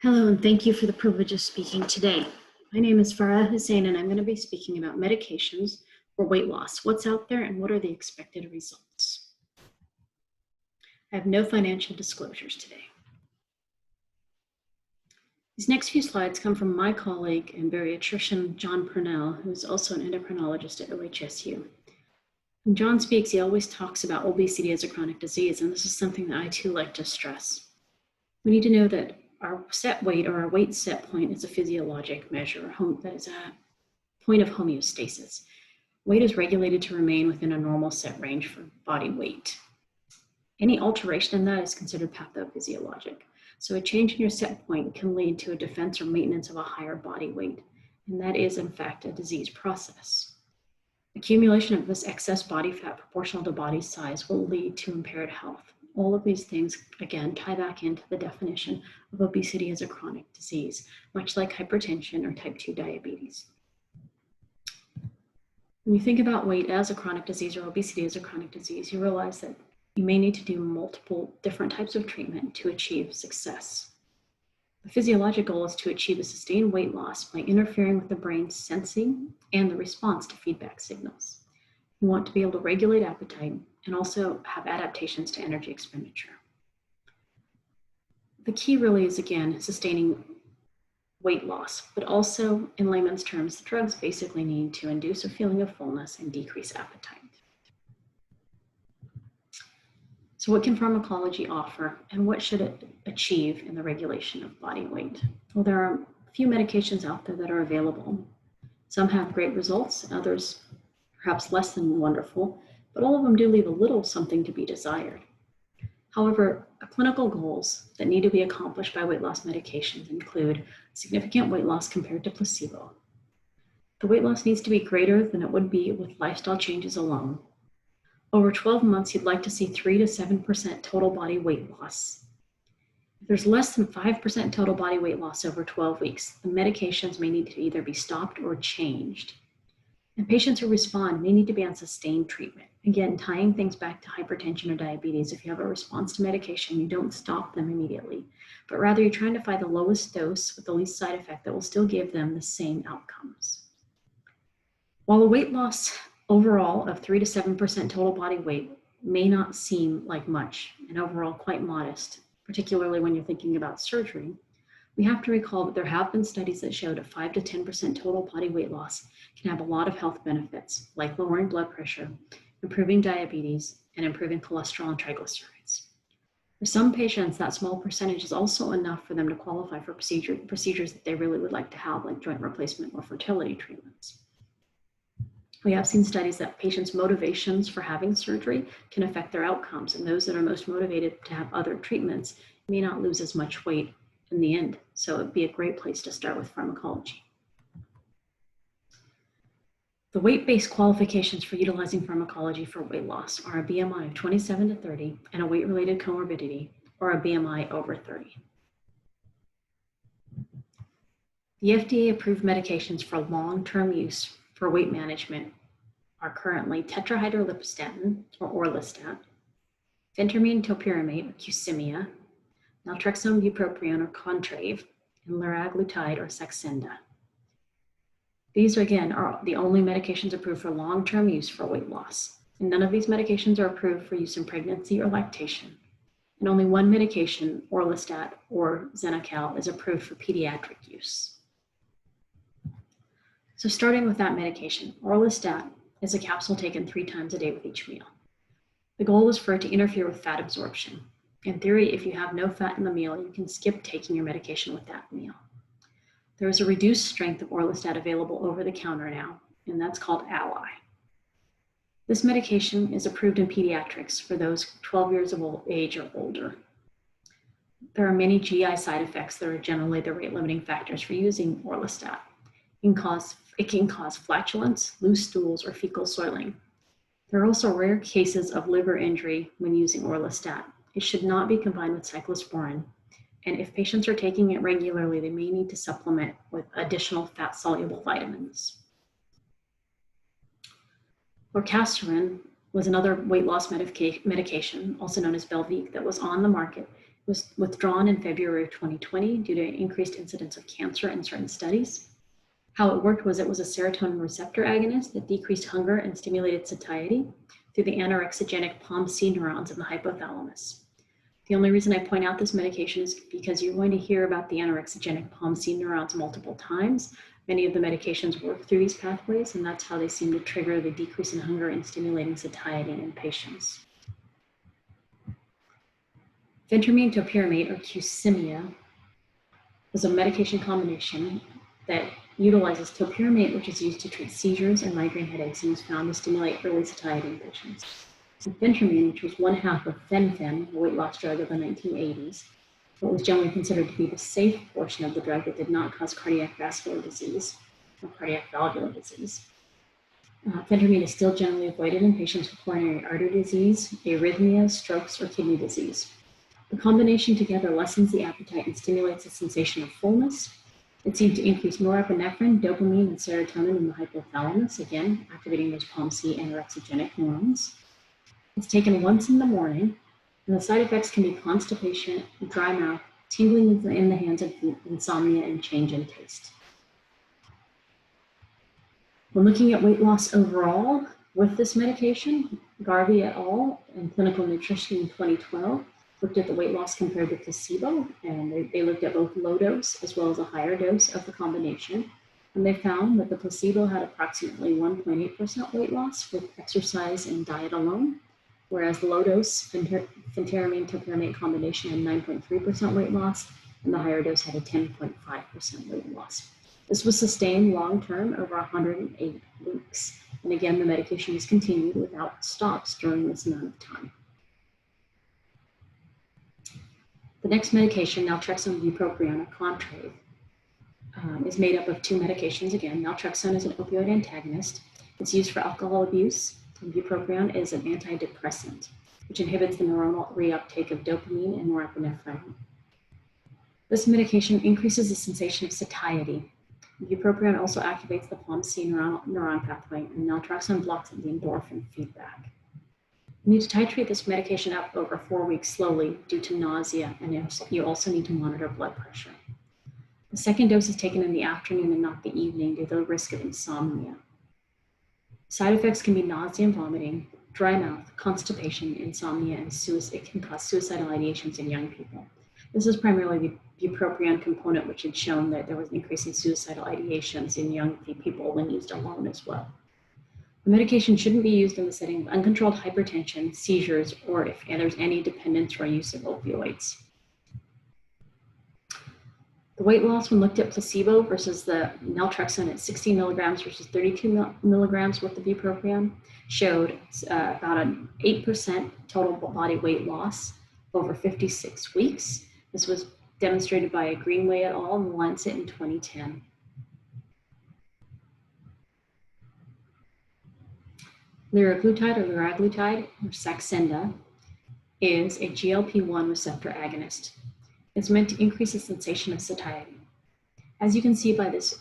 Hello, and thank you for the privilege of speaking today. My name is Farah Husain, and I'm going to be speaking about medications for weight loss, what's out there, and what are the expected results. I have no financial disclosures today. These next few slides come from my colleague and bariatrician, John Purnell, who is also an endocrinologist at OHSU. When John speaks, he always talks about obesity as a chronic disease, and this is something that I too like to stress. We need to know that our set weight or our weight set point is a physiologic measure that is a point of homeostasis. Weight is regulated to remain within a normal set range for body weight. Any alteration in that is considered pathophysiologic. So a change in your set point can lead to a defense or maintenance of a higher body weight, and that is in fact a disease process. Accumulation of this excess body fat proportional to body size will lead to impaired health. All of these things, again, tie back into the definition of obesity as a chronic disease, much like hypertension or type 2 diabetes. When you think about weight as a chronic disease or obesity as a chronic disease, you realize that you may need to do multiple different types of treatment to achieve success. The physiologic goal is to achieve a sustained weight loss by interfering with the brain's sensing and the response to feedback signals. You want to be able to regulate appetite and also have adaptations to energy expenditure. The key really is, again, sustaining weight loss, but also in layman's terms, the drugs basically need to induce a feeling of fullness and decrease appetite. So what can pharmacology offer, and what should it achieve in the regulation of body weight? Well, there are a few medications out there that are available. Some have great results, others perhaps less than wonderful, but all of them do leave a little something to be desired. However, clinical goals that need to be accomplished by weight loss medications include significant weight loss compared to placebo. The weight loss needs to be greater than it would be with lifestyle changes alone. Over 12 months, you'd like to see 3 to 7% total body weight loss. If there's less than 5% total body weight loss over 12 weeks, the medications may need to either be stopped or changed. And patients who respond may need to be on sustained treatment. Again, tying things back to hypertension or diabetes, if you have a response to medication, you don't stop them immediately, but rather you're trying to find the lowest dose with the least side effect that will still give them the same outcomes. While a weight loss overall of 3 to 7% total body weight may not seem like much and overall quite modest, particularly when you're thinking about surgery, we have to recall that there have been studies that showed a 5 to 10% total body weight loss can have a lot of health benefits, like lowering blood pressure, improving diabetes, and improving cholesterol and triglycerides. For some patients, that small percentage is also enough for them to qualify for procedures that they really would like to have, like joint replacement or fertility treatments. We have seen studies that patients' motivations for having surgery can affect their outcomes, and those that are most motivated to have other treatments may not lose as much weight in the end. So it'd be a great place to start with pharmacology. The weight-based qualifications for utilizing pharmacology for weight loss are a BMI of 27 to 30 and a weight-related comorbidity, or a BMI over 30. The FDA-approved medications for long-term use for weight management are currently tetrahydrolipostatin, or orlistat, phentermine topiramate, or Qsymia, naltrexone bupropion, or Contrave, and liraglutide, or Saxenda. These, again, are the only medications approved for long-term use for weight loss. And none of these medications are approved for use in pregnancy or lactation. And only one medication, orlistat or Xenical, is approved for pediatric use. So starting with that medication, orlistat is a capsule taken 3 times a day with each meal. The goal is for it to interfere with fat absorption. In theory, if you have no fat in the meal, you can skip taking your medication with that meal. There is a reduced strength of orlistat available over the counter now, and that's called Ally. This medication is approved in pediatrics for those 12 years of age or older. There are many GI side effects that are generally the rate-limiting factors for using orlistat. It can cause flatulence, loose stools, or fecal soiling. There are also rare cases of liver injury when using orlistat. It should not be combined with cyclosporin, and if patients are taking it regularly, they may need to supplement with additional fat-soluble vitamins. Lorcaserin was another weight loss medication, also known as Belviq, that was on the market was withdrawn in February of 2020 due to increased incidence of cancer in certain studies. How it worked was it was a serotonin receptor agonist that decreased hunger and stimulated satiety through the anorexigenic POMC neurons in the hypothalamus. The only reason I point out this medication is because you're going to hear about the anorexigenic POMC neurons multiple times. Many of the medications work through these pathways, and that's how they seem to trigger the decrease in hunger and stimulating satiety in patients. Phentermine topiramate, or Qsymia, is a medication combination that utilizes topiramate, which is used to treat seizures and migraine headaches and was found to stimulate early satiety in patients. And phentermine, which was one half of fen-phen, a weight loss drug of the 1980s, what was generally considered to be the safe portion of the drug that did not cause cardiac vascular disease or cardiac valvular disease. Phentermine is still generally avoided in patients with coronary artery disease, arrhythmias, strokes, or kidney disease. The combination together lessens the appetite and stimulates a sensation of fullness. It seemed to increase norepinephrine, dopamine, and serotonin in the hypothalamus, again, activating those POMC anorexigenic neurons. It's taken once in the morning, and the side effects can be constipation, dry mouth, tingling in the hands, of insomnia, and change in taste. When looking at weight loss overall with this medication, Garvey et al. In Clinical Nutrition in 2012 looked at the weight loss compared to placebo, and they looked at both low dose as well as a higher dose of the combination. And they found that the placebo had approximately 1.8% weight loss with exercise and diet alone, whereas the low dose phentermine topiramate combination had 9.3% weight loss, and the higher dose had a 10.5% weight loss. This was sustained long-term over 108 weeks. And again, the medication was continued without stops during this amount of time. The next medication, naltrexone bupropion, or Contrave, is made up of two medications. Again, naltrexone is an opioid antagonist. It's used for alcohol abuse, and bupropion is an antidepressant, which inhibits the neuronal reuptake of dopamine and norepinephrine. This medication increases the sensation of satiety. Bupropion also activates the POMC neuron pathway, and naltrexone blocks the endorphin feedback. You need to titrate this medication up over 4 weeks slowly due to nausea, and you also need to monitor blood pressure. The second dose is taken in the afternoon and not the evening due to the risk of insomnia. Side effects can be nausea and vomiting, dry mouth, constipation, insomnia, and it can cause suicidal ideations in young people. This is primarily the bupropion component, which had shown that there was an increase in suicidal ideations in young people when used alone as well. The medication shouldn't be used in the setting of uncontrolled hypertension, seizures, or if there's any dependence or use of opioids. The weight loss when looked at placebo versus the naltrexone at 60 milligrams versus 32 milligrams with the bupropion showed about an 8% total body weight loss over 56 weeks. This was demonstrated by Greenway et al. In Lancet in 2010. Liraglutide or liraglutide, or Saxenda, is a GLP-1 receptor agonist. It's meant to increase the sensation of satiety. As you can see by this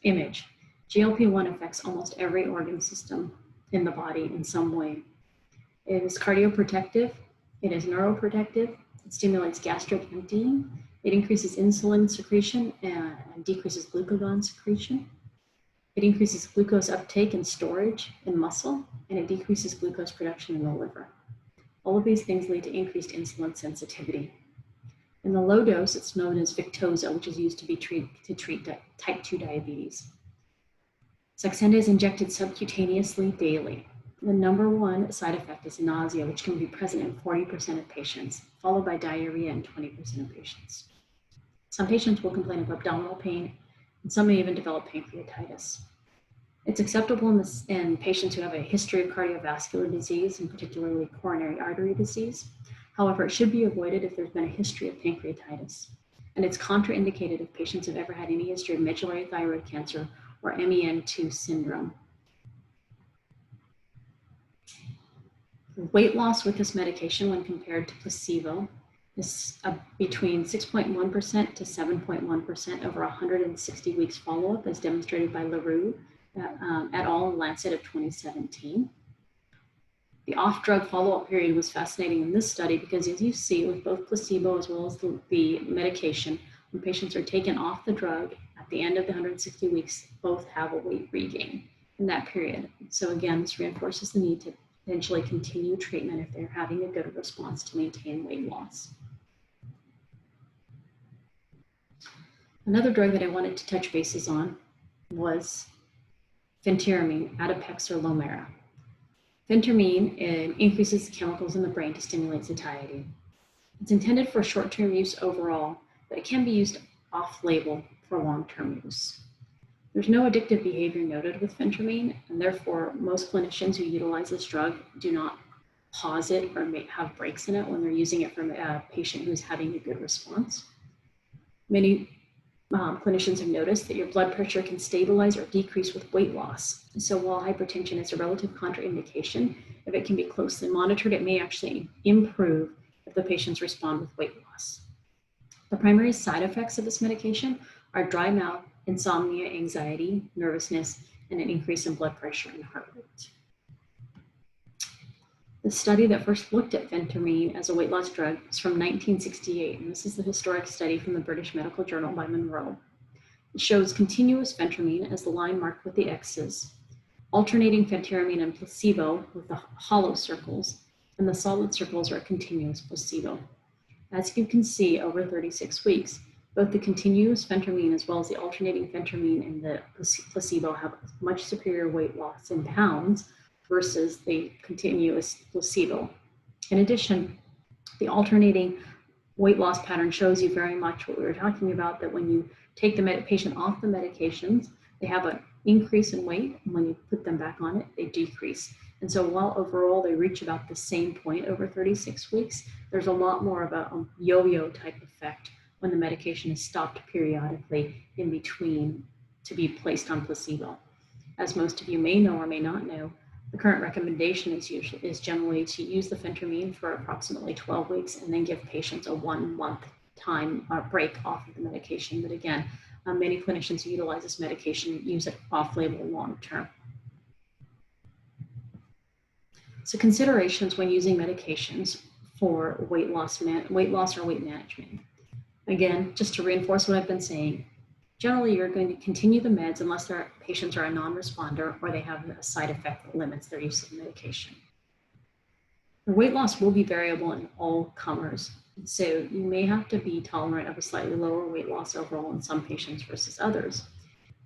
image, GLP-1 affects almost every organ system in the body in some way. It is cardioprotective, it is neuroprotective, it stimulates gastric emptying, it increases insulin secretion and decreases glucagon secretion. It increases glucose uptake and storage in muscle, and it decreases glucose production in the liver. All of these things lead to increased insulin sensitivity. In the low dose, it's known as Victoza, which is used to treat type 2 diabetes. Saxenda is injected subcutaneously daily. The number one side effect is nausea, which can be present in 40% of patients, followed by diarrhea in 20% of patients. Some patients will complain of abdominal pain, and some may even develop pancreatitis. It's acceptable in patients who have a history of cardiovascular disease, and particularly coronary artery disease. However, it should be avoided if there's been a history of pancreatitis. And it's contraindicated if patients have ever had any history of medullary thyroid cancer or MEN2 syndrome. Weight loss with this medication when compared to placebo is between 6.1% to 7.1% over 160 weeks follow-up, as demonstrated by LaRue et al. In Lancet of 2017. The off-drug follow-up period was fascinating in this study because, as you see, with both placebo as well as the medication, when patients are taken off the drug at the end of the 160 weeks, both have a weight regain in that period. So again, this reinforces the need to potentially continue treatment if they're having a good response to maintain weight loss. Another drug that I wanted to touch bases on was phentermine, Atipex or Lomera. Phentermine increases the chemicals in the brain to stimulate satiety. It's intended for short-term use overall, but it can be used off-label for long-term use. There's no addictive behavior noted with phentermine, and therefore most clinicians who utilize this drug do not pause it or may have breaks in it when they're using it for a patient who's having a good response. Many clinicians have noticed that your blood pressure can stabilize or decrease with weight loss. And so while hypertension is a relative contraindication, if it can be closely monitored, it may actually improve if the patients respond with weight loss. The primary side effects of this medication are dry mouth, insomnia, anxiety, nervousness, and an increase in blood pressure and heart rate. The study that first looked at phentermine as a weight loss drug is from 1968, and this is the historic study from the British Medical Journal by Monroe. It shows continuous phentermine as the line marked with the X's, alternating phentermine and placebo with the hollow circles, and the solid circles are continuous placebo. As you can see, over 36 weeks, both the continuous phentermine as well as the alternating phentermine and the placebo have much superior weight loss in pounds versus the continuous placebo. In addition, the alternating weight loss pattern shows you very much what we were talking about, that when you take the patient off the medications, they have an increase in weight, and when you put them back on it, they decrease. And so while overall they reach about the same point over 36 weeks, there's a lot more of a yo-yo type effect when the medication is stopped periodically in between to be placed on placebo. As most of you may know or may not know, the current recommendation is generally to use the phentermine for approximately 12 weeks and then give patients a 1 month time break off of the medication. But again, many clinicians who utilize this medication use it off-label long-term. So considerations when using medications for weight loss or weight management. Again, just to reinforce what I've been saying, generally you're going to continue the meds unless their patients are a non-responder or they have a side effect that limits their use of the medication. The weight loss will be variable in all comers. So you may have to be tolerant of a slightly lower weight loss overall in some patients versus others.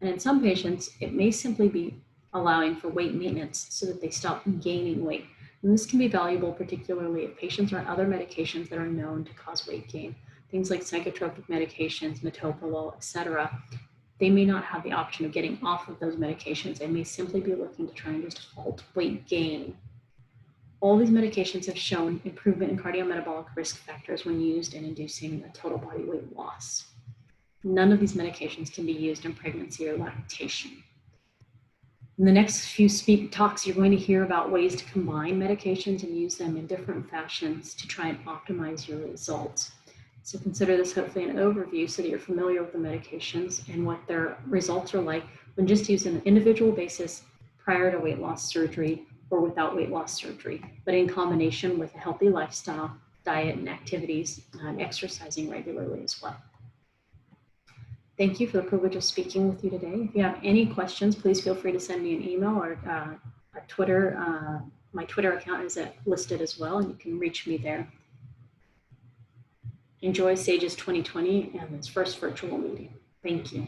And in some patients, it may simply be allowing for weight maintenance so that they stop gaining weight. And this can be valuable, particularly if patients are on other medications that are known to cause weight gain. Things like psychotropic medications, metoprolol, etc. They may not have the option of getting off of those medications. They may simply be looking to try and just halt weight gain. All these medications have shown improvement in cardiometabolic risk factors when used in inducing a total body weight loss. None of these medications can be used in pregnancy or lactation. In the next few talks, you're going to hear about ways to combine medications and use them in different fashions to try and optimize your results. So consider this hopefully an overview so that you're familiar with the medications and what their results are like when just used on an individual basis prior to weight loss surgery or without weight loss surgery, but in combination with a healthy lifestyle, diet, and activities, and exercising regularly as well. Thank you for the privilege of speaking with you today. If you have any questions, please feel free to send me an email or a Twitter. My Twitter account is listed as well, and you can reach me there. Enjoy SAGES 2020 and its first virtual meeting. Thank you.